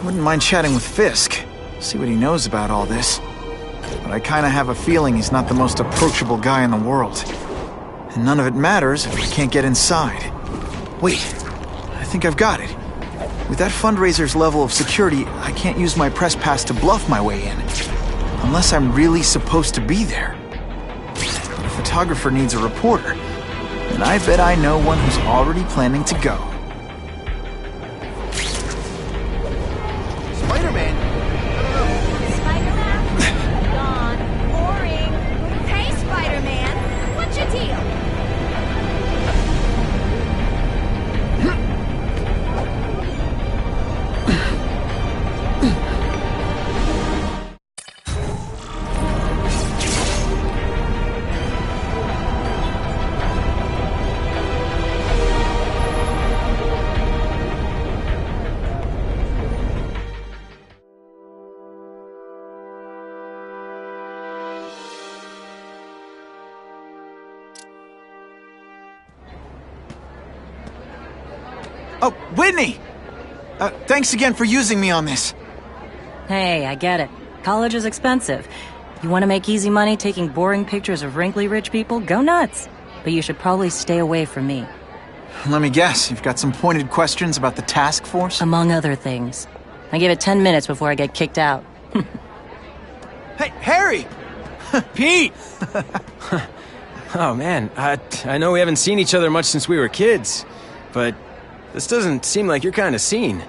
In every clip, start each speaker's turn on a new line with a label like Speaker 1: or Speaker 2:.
Speaker 1: Wouldn't mind chatting with Fisk, see what he knows about all this. But I kinda have a feeling he's not the most approachable guy in the world. And none of it matters if I can't get inside. Wait, I think I've got it. With that fundraiser's level of security, I can't use my press pass to bluff my way in. Unless I'm really supposed to be there. But a photographer needs a reporter, and I bet I know one who's already planning to go.
Speaker 2: Spider-Man?
Speaker 3: Spider-Man? Gone. Boring. Hey, Spider-Man. What's your deal?
Speaker 1: Oh, Whitney! Thanks again for using me on this.
Speaker 4: Hey, I get it. College is expensive. You want to make easy money taking boring pictures of wrinkly rich people? Go nuts! But you should probably stay away from me.
Speaker 1: Let me guess, you've got some pointed questions about the task force?
Speaker 4: Among other things. I give it 10 minutes before I get kicked out.
Speaker 1: Hey, Harry!
Speaker 5: Pete! Oh man, I know we haven't seen each other much since we were kids, but this doesn't seem like your kind of scene.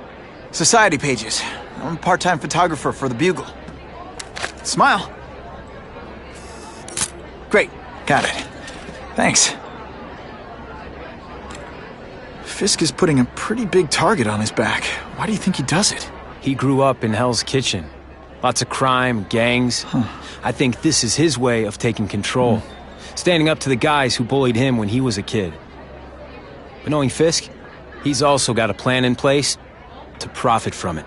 Speaker 1: Society pages. I'm a part-time photographer for the Bugle. Smile. Great, got it. Thanks. Fisk is putting a pretty big target on his back. Why do you think he does it?
Speaker 5: He grew up in Hell's Kitchen. Lots of crime, gangs. I think this is his way of taking control. Standing up to the guys who bullied him when he was a kid. But knowing Fisk, he's also got a plan in place to profit from it.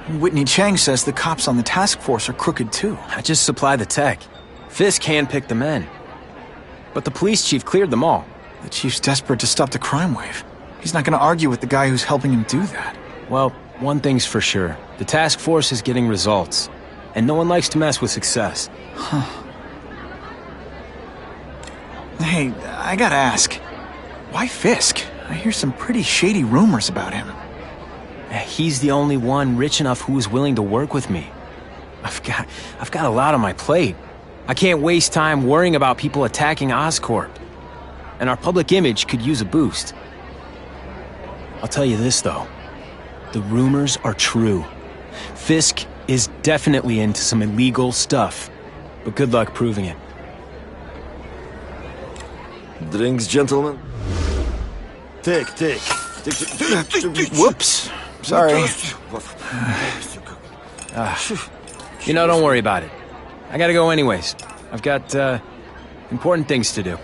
Speaker 1: Whitney Chang says the cops on the task force are crooked too.
Speaker 5: I just supply the tech. Fisk handpicked the men. But the police chief cleared them all.
Speaker 1: The chief's desperate to stop the crime wave. He's not gonna argue with the guy who's helping him do that.
Speaker 5: Well, one thing's for sure. The task force is getting results. And no one likes to mess with success.
Speaker 1: Hey, I gotta ask. Why Fisk? I hear some pretty shady rumors about him.
Speaker 5: He's the only one rich enough who is willing to work with me. I've got a lot on my plate. I can't waste time worrying about people attacking Oscorp. And our public image could use a boost. I'll tell you this, though. The rumors are true. Fisk is definitely into some illegal stuff. But good luck proving it.
Speaker 2: Drinks, gentlemen? Take.
Speaker 1: Whoops. Sorry.
Speaker 5: You know, don't worry about it. I gotta go anyways. I've got, important things to do.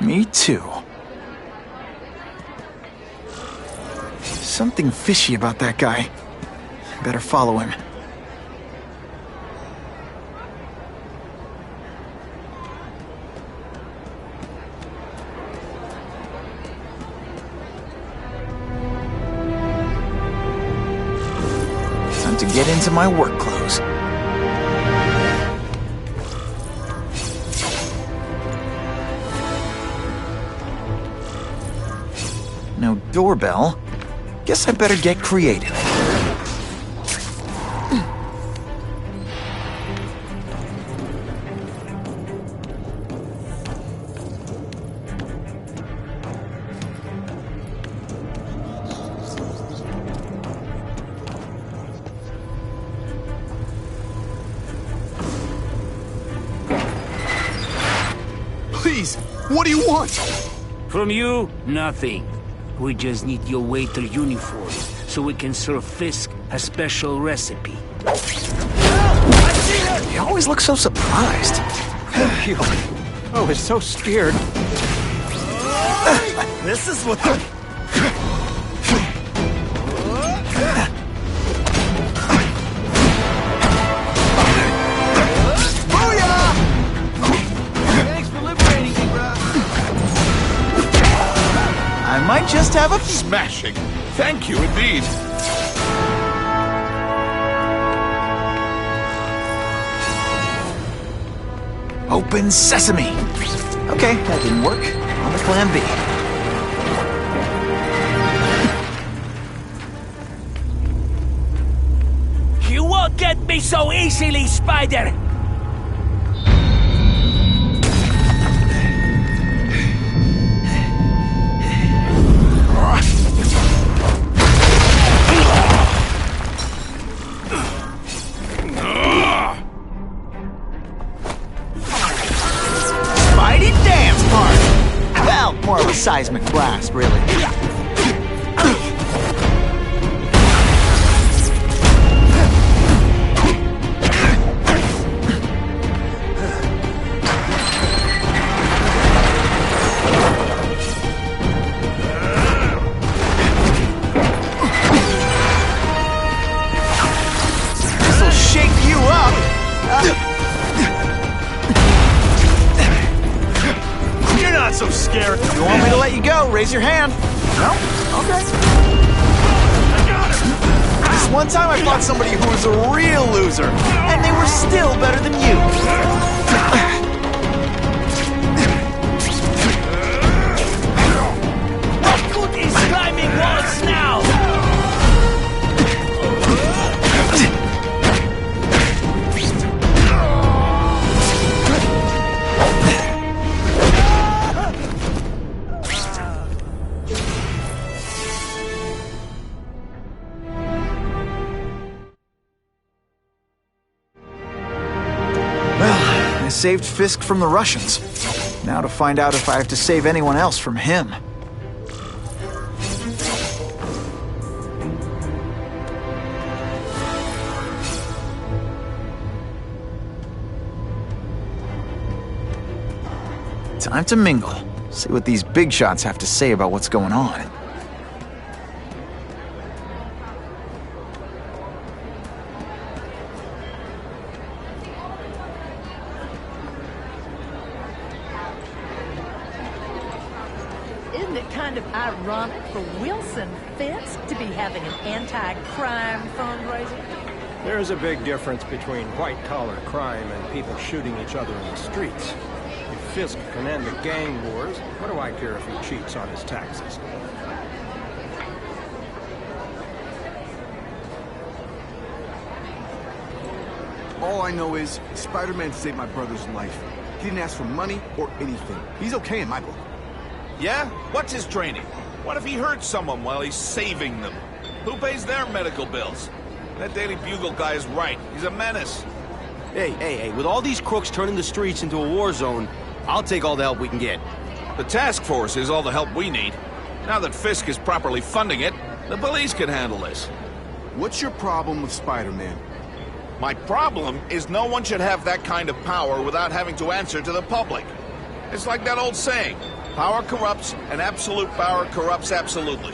Speaker 1: Me too. Something fishy about that guy. Better follow him. Time to get into my work clothes. No doorbell. Guess I better get creative.
Speaker 2: Please, what do you want?
Speaker 6: From you, nothing. We just need your waiter uniform, so we can serve Fisk a special recipe.
Speaker 1: He always looks so surprised.
Speaker 2: Thank you. I was so scared. This is what the... Booyah! Thanks for liberating me, bro.
Speaker 1: to have a...
Speaker 7: Smashing. Thank you indeed.
Speaker 1: Open sesame! Okay, that didn't work. On to plan B.
Speaker 6: You won't get me so easily, Spider!
Speaker 1: Spidey dance party! Well, more of a seismic blast, really. This'll shake you up!
Speaker 2: You're not so scared.
Speaker 1: You want me to let you go? Raise your hand. No? Okay. This one time I fought somebody who was a real loser, and they were still better than you.
Speaker 6: What good is climbing walls now?
Speaker 1: Well, I saved Fisk from the Russians. Now to find out if I have to save anyone else from him. Time to mingle. See what these big shots have to say about what's going on.
Speaker 8: Isn't it kind of ironic for Wilson Fisk to be having an anti-crime fundraiser?
Speaker 9: There's a big difference between white-collar crime and people shooting each other in the streets. If Fisk can end the gang wars, what do I care if he cheats on his taxes?
Speaker 2: All I know is Spider-Man saved my brother's life. He didn't ask for money or anything. He's okay in my book.
Speaker 7: Yeah? What's his training? What if he hurts someone while he's saving them? Who pays their medical bills? That Daily Bugle guy is right. He's a menace.
Speaker 10: Hey, with all these crooks turning the streets into a war zone, I'll take all the help we can get.
Speaker 7: The task force is all the help we need. Now that Fisk is properly funding it, the police can handle this.
Speaker 2: What's your problem with Spider-Man?
Speaker 7: My problem is no one should have that kind of power without having to answer to the public. It's like that old saying, power corrupts, and absolute power corrupts absolutely.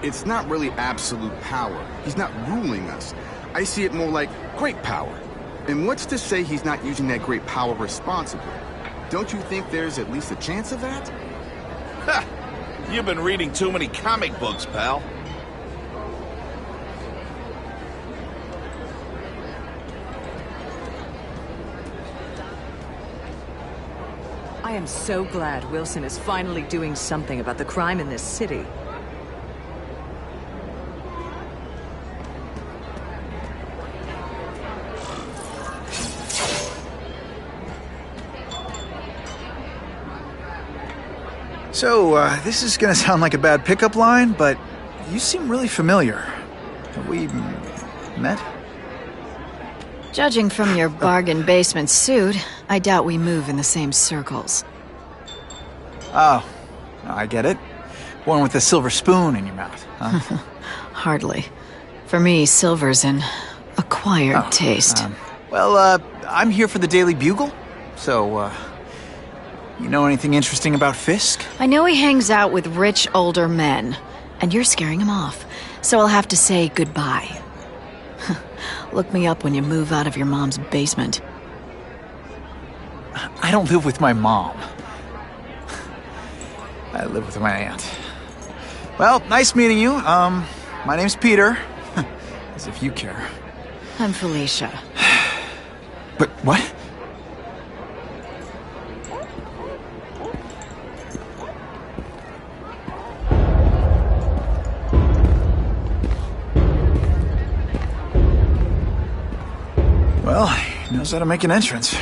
Speaker 2: It's not really absolute power. He's not ruling us. I see it more like great power. And what's to say he's not using that great power responsibly? Don't you think there's at least a chance of that?
Speaker 7: Ha! You've been reading too many comic books, pal.
Speaker 8: I am so glad Wilson is finally doing something about the crime in this city.
Speaker 1: So, this is gonna sound like a bad pickup line, but you seem really familiar. Have we met?
Speaker 11: Judging from your bargain basement suit, I doubt we move in the same circles.
Speaker 1: Oh, I get it. One with a silver spoon in your mouth, huh?
Speaker 11: Hardly. For me, silver's an acquired taste.
Speaker 1: I'm here for the Daily Bugle, so, you know anything interesting about Fisk?
Speaker 11: I know he hangs out with rich older men, and you're scaring him off, so I'll have to say goodbye. Look me up when you move out of your mom's basement.
Speaker 1: I don't live with my mom. I live with my aunt. Well, nice meeting you. My name's Peter. As if you care.
Speaker 11: I'm Felicia.
Speaker 1: But what? Well, he knows how to make an entrance.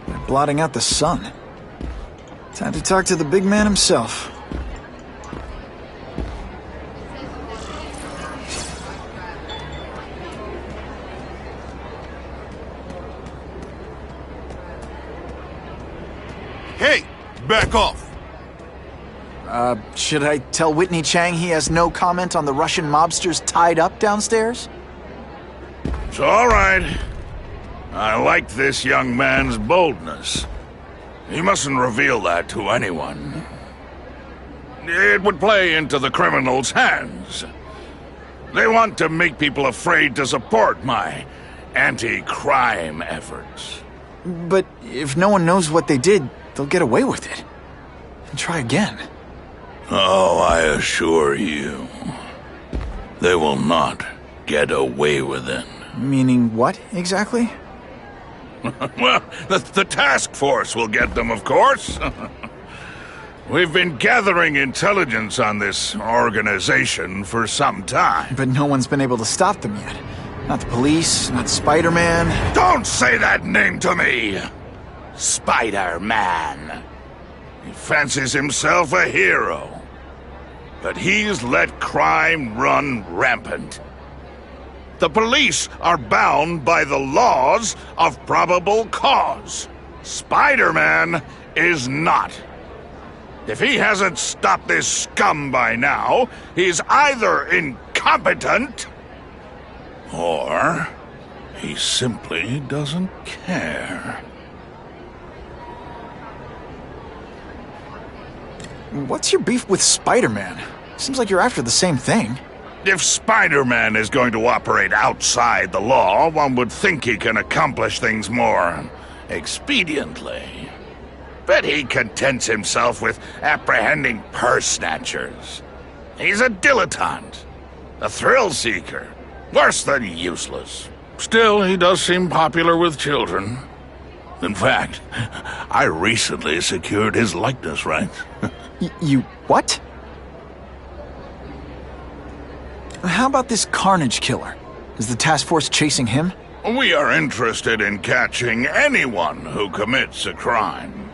Speaker 1: By blotting out the sun. Time to talk to the big man himself.
Speaker 7: Hey, back off.
Speaker 1: Should I tell Whitney Chang he has no comment on the Russian mobsters tied up downstairs?
Speaker 7: It's all right. I like this young man's boldness. He mustn't reveal that to anyone. It would play into the criminals' hands. They want to make people afraid to support my anti-crime efforts.
Speaker 1: But if no one knows what they did, they'll get away with it. And try again.
Speaker 7: Oh, I assure you, they will not get away with it.
Speaker 1: Meaning what, exactly?
Speaker 7: Well, the task force will get them, of course. We've been gathering intelligence on this organization for some time.
Speaker 1: But no one's been able to stop them yet. Not the police, not Spider-Man.
Speaker 7: Don't say that name to me! Spider-Man. He fancies himself a hero. But he's let crime run rampant. The police are bound by the laws of probable cause. Spider-Man is not. If he hasn't stopped this scum by now, he's either incompetent or he simply doesn't care.
Speaker 1: What's your beef with Spider-Man? Seems like you're after the same thing.
Speaker 7: If Spider-Man is going to operate outside the law, one would think he can accomplish things more expediently. But he contents himself with apprehending purse snatchers. He's a dilettante, a thrill-seeker, worse than useless. Still, he does seem popular with children. In fact, I recently secured his likeness rights.
Speaker 1: You what? How about this Carnage Killer? Is the task force chasing him?
Speaker 7: We are interested in catching anyone who commits a crime.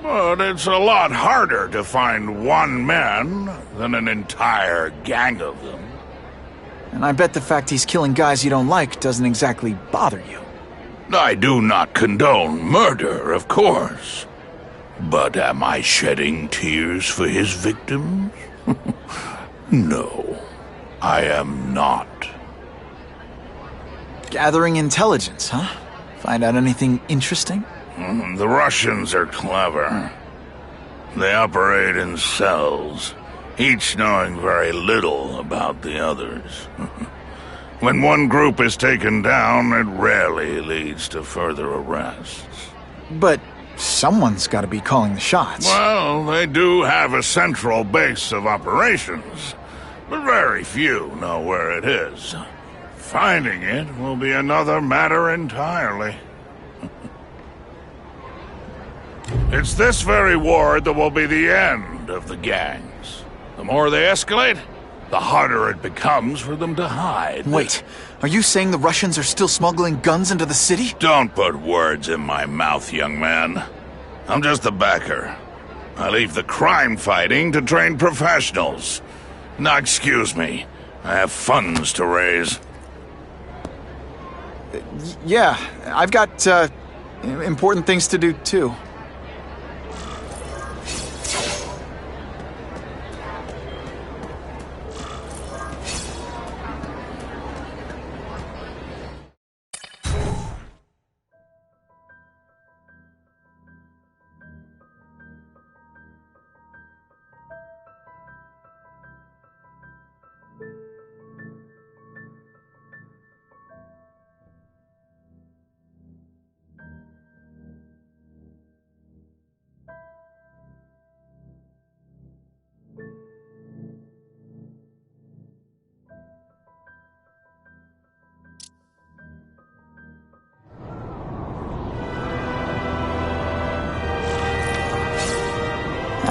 Speaker 7: But it's a lot harder to find one man than an entire gang of them.
Speaker 1: And I bet the fact he's killing guys you don't like doesn't exactly bother you.
Speaker 7: I do not condone murder, of course. But am I shedding tears for his victims? No, I am not.
Speaker 1: Gathering intelligence, huh? Find out anything interesting?
Speaker 7: The Russians are clever. They operate in cells, each knowing very little about the others. When one group is taken down, it rarely leads to further arrests.
Speaker 1: But someone's got to be calling the shots.
Speaker 7: Well, they do have a central base of operations, but very few know where it is. Finding it will be another matter entirely. It's this very ward that will be the end of the gangs. The more they escalate, the harder it becomes for them to hide.
Speaker 1: Wait, are you saying the Russians are still smuggling guns into the city?
Speaker 7: Don't put words in my mouth, young man. I'm just a backer. I leave the crime fighting to trained professionals. Now, excuse me. I have funds to raise.
Speaker 1: Yeah, I've got, important things to do, too.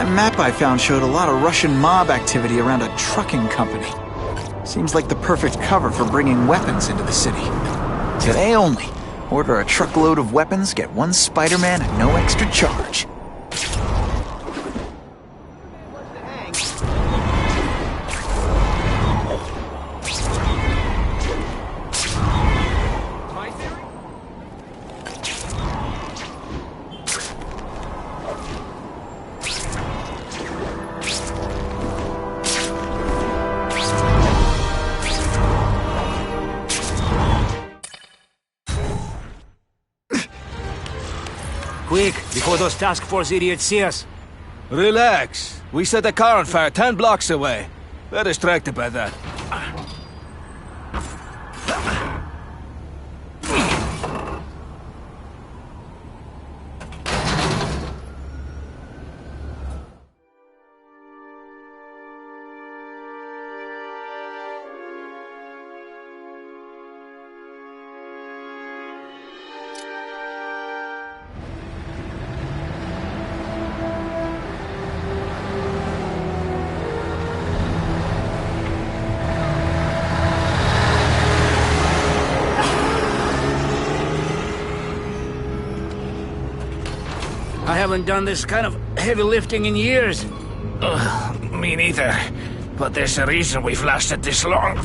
Speaker 1: That map I found showed a lot of Russian mob activity around a trucking company. Seems like the perfect cover for bringing weapons into the city. Today only, order a truckload of weapons, get one Spider-Man at no extra charge.
Speaker 6: Quick, before those task force idiots see us.
Speaker 12: Relax. We set a car on fire 10 blocks away. They're distracted by that.
Speaker 6: I haven't done this kind of heavy lifting in years.
Speaker 12: Me neither. But there's a reason we've lasted this long.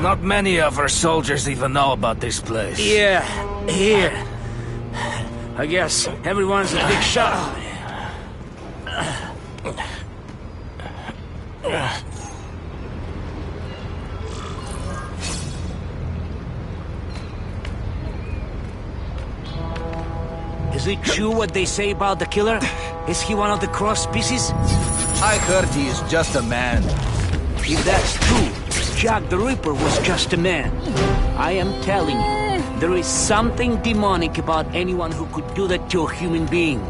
Speaker 12: Not many of our soldiers even know about this place.
Speaker 6: Yeah, here. I guess everyone's a big shot. Is it true what they say about the killer? Is he one of the cross species?
Speaker 12: I heard he is just a man.
Speaker 6: If that's true, Jack the Ripper was just a man. I am telling you, there is something demonic about anyone who could do that to a human being.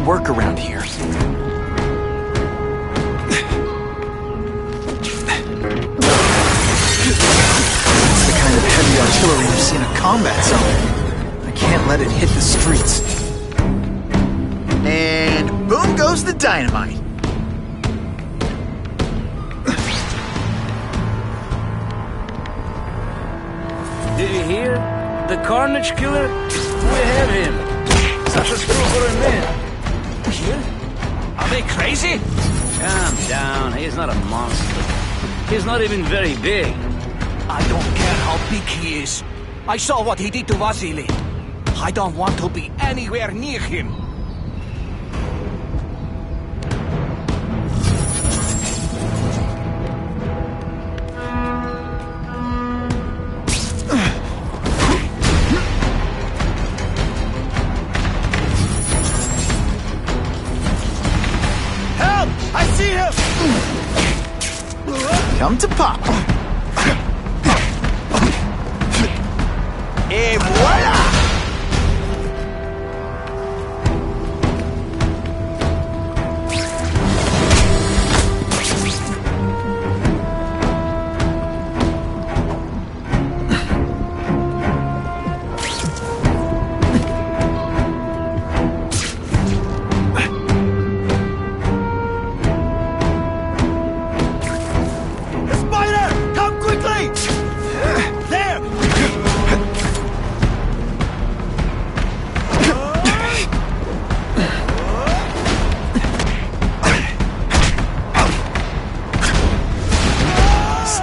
Speaker 1: Work around here. It's the kind of heavy artillery you see in a combat zone. I can't let it hit the streets. And boom goes the dynamite.
Speaker 6: Did you hear? The Carnage Killer? We have him. Such a super man.
Speaker 12: Are they crazy?
Speaker 6: Calm down, he's not a monster. He's not even very big.
Speaker 12: I don't care how big he is. I saw what he did to Vasily. I don't want to be anywhere near him.
Speaker 1: Come to Papa. Et voila!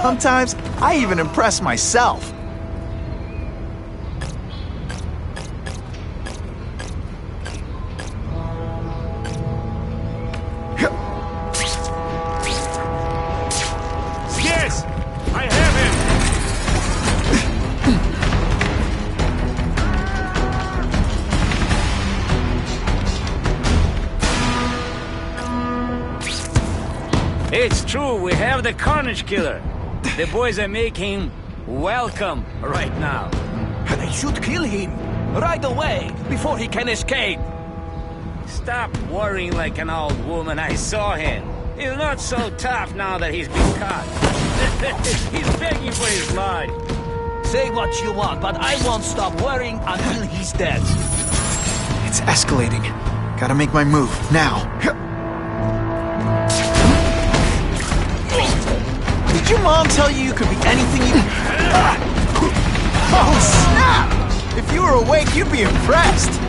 Speaker 1: Sometimes, I even impress myself.
Speaker 6: Yes! I have him! it's true. We have the Carnage Killer. The boys are making welcome right now.
Speaker 12: They should kill him right away before he can escape.
Speaker 6: Stop worrying like an old woman. I saw him. He's not so tough now that he's been caught. He's begging for his life.
Speaker 12: Say what you want, but I won't stop worrying until he's dead.
Speaker 1: It's escalating. Gotta make my move, now. Did your mom tell you you could be anything you... Oh, snap! If you were awake, you'd be impressed.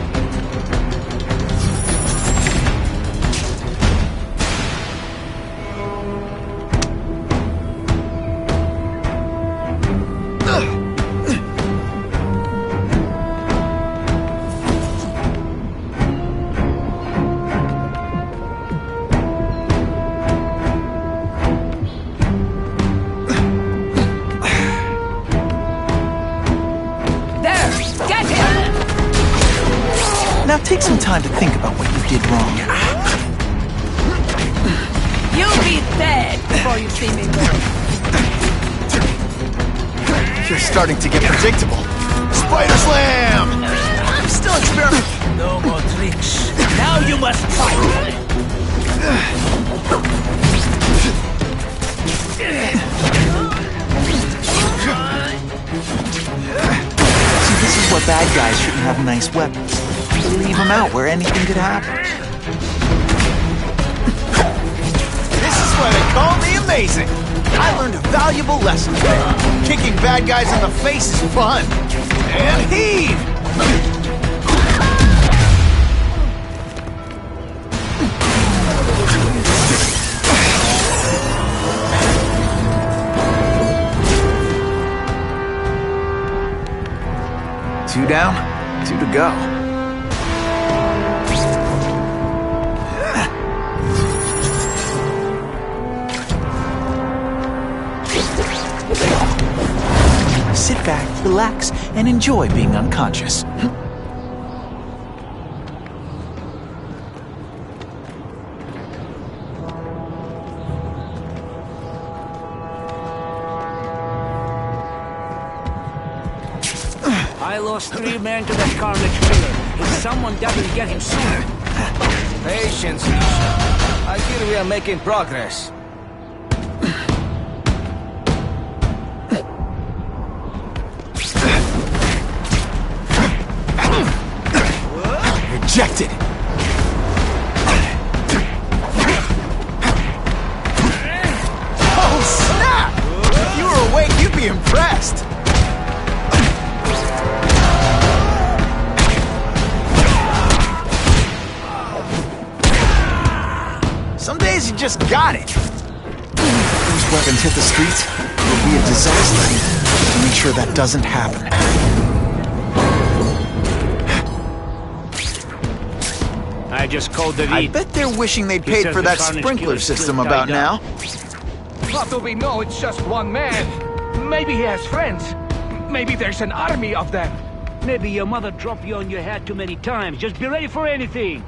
Speaker 1: Now take some time to think about what you did wrong.
Speaker 8: You'll be dead before you see me move.
Speaker 1: You're starting to get predictable. Spider Slam! I'm still experimenting.
Speaker 12: No more tricks. Now you must fight.
Speaker 1: See, this is where bad guys shouldn't have nice weapons. Leave them out where anything could happen. This is why they call me amazing. I learned a valuable lesson today. Kicking bad guys in the face is fun. And heave! Two down, two to go. Sit back, relax, and enjoy being unconscious.
Speaker 6: I lost 3 men to the Carnage Killer. If someone doesn't get him soon...
Speaker 12: Patience, Misha. I feel we are making progress.
Speaker 1: Rejected! Oh, snap! If you were awake, you'd be impressed. Some days you just got it. Those weapons hit the streets, it'll be a disaster. Make sure that doesn't happen.
Speaker 6: I just called the lead.
Speaker 1: I bet they're wishing they'd paid for that sprinkler system about now.
Speaker 13: How do we know it's just one man? Maybe he has friends. Maybe there's an army of them.
Speaker 6: Maybe your mother dropped you on your head too many times. Just be ready for anything.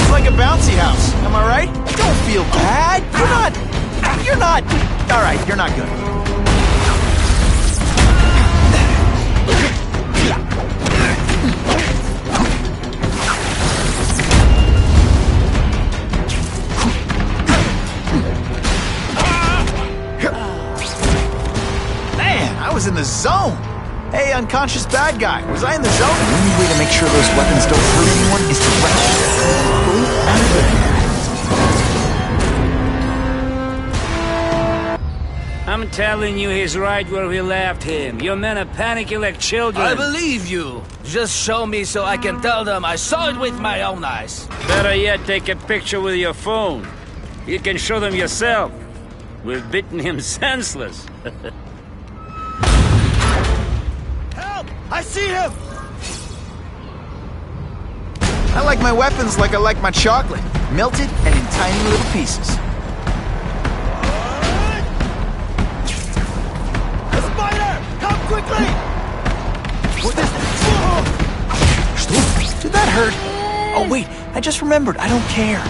Speaker 1: Like a bouncy house, am I right? Don't feel bad. You're not. All right, you're not good. Man, I was in the zone. Hey, unconscious bad guy, was I in the zone? The only way to make sure those weapons don't hurt anyone is to wreck
Speaker 6: I'm telling you, he's right where we left him. Your men are panicking like children.
Speaker 12: I believe you. Just show me so I can tell them I saw it with my own eyes.
Speaker 6: Better yet, take a picture with your phone. You can show them yourself. We've beaten him senseless.
Speaker 12: Help! I see him!
Speaker 1: I like my weapons like I like my chocolate. Melted and in tiny little pieces. Did that hurt? Oh wait, I just remembered. I don't care.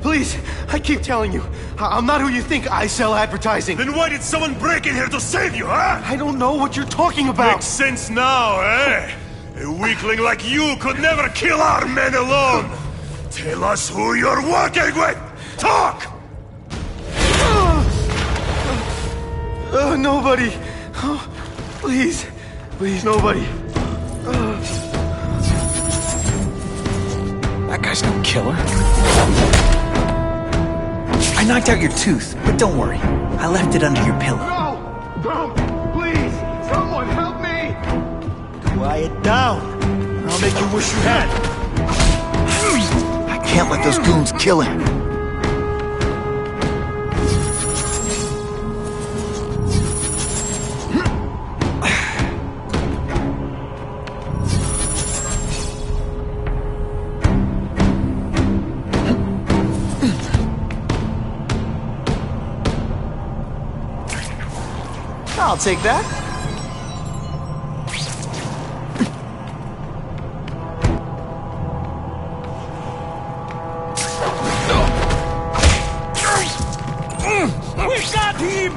Speaker 10: Please, I keep telling you, I'm not who you think. I sell advertising.
Speaker 14: Then why did someone break in here to save you, huh?
Speaker 10: I don't know what you're talking about.
Speaker 14: Makes sense now, eh? A weakling like you could never kill our men alone. Tell us who you're working with. Talk!
Speaker 10: Nobody. Oh, please, nobody.
Speaker 1: That guy's no killer. I knocked out your tooth, but don't worry. I left it under your pillow.
Speaker 2: No! Don't! Please! Someone help me!
Speaker 10: Quiet down. I'll make you wish you had.
Speaker 1: I can't let those goons kill him. I'll take that.
Speaker 12: We got him!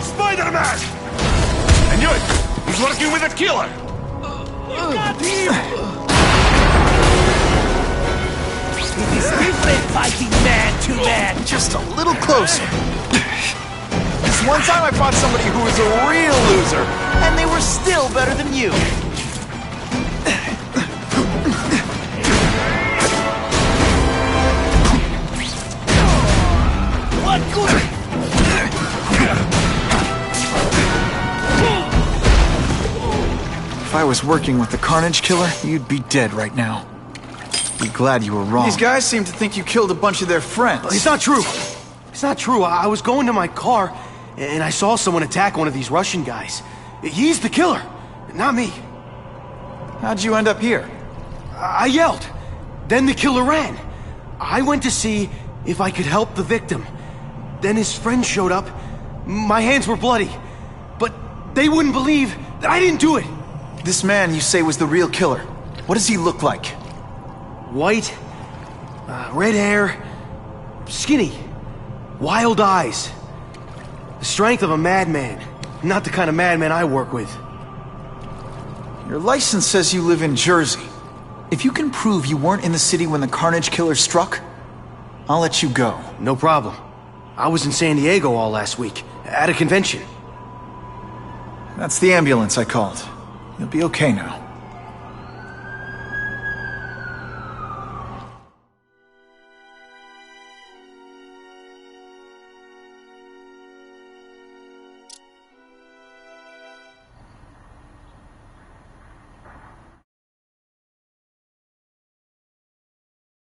Speaker 14: Spider-Man! I knew it! He's working with a killer!
Speaker 12: We got him! It is different fighting man to man!
Speaker 1: Just a little closer. This one time I fought somebody who was a real loser, and they were still better than you.
Speaker 12: What good?
Speaker 1: If I was working with the Carnage Killer, you'd be dead right now. Be glad you were wrong. These guys seem to think you killed a bunch of their friends.
Speaker 10: It's not true. It's not true. I was going to my car, and I saw someone attack one of these Russian guys. He's the killer, not me.
Speaker 1: How'd you end up here?
Speaker 10: I yelled. Then the killer ran. I went to see if I could help the victim. Then his friends showed up. My hands were bloody. But they wouldn't believe that I didn't do it.
Speaker 1: This man you say was the real killer. What does he look like?
Speaker 10: White, red hair, skinny, wild eyes. The strength of a madman. Not the kind of madman I work with.
Speaker 1: Your license says you live in Jersey. If you can prove you weren't in the city when the Carnage Killer struck, I'll let you go.
Speaker 10: No problem. I was in San Diego all last week, at a convention.
Speaker 1: That's the ambulance I called. You'll be okay now.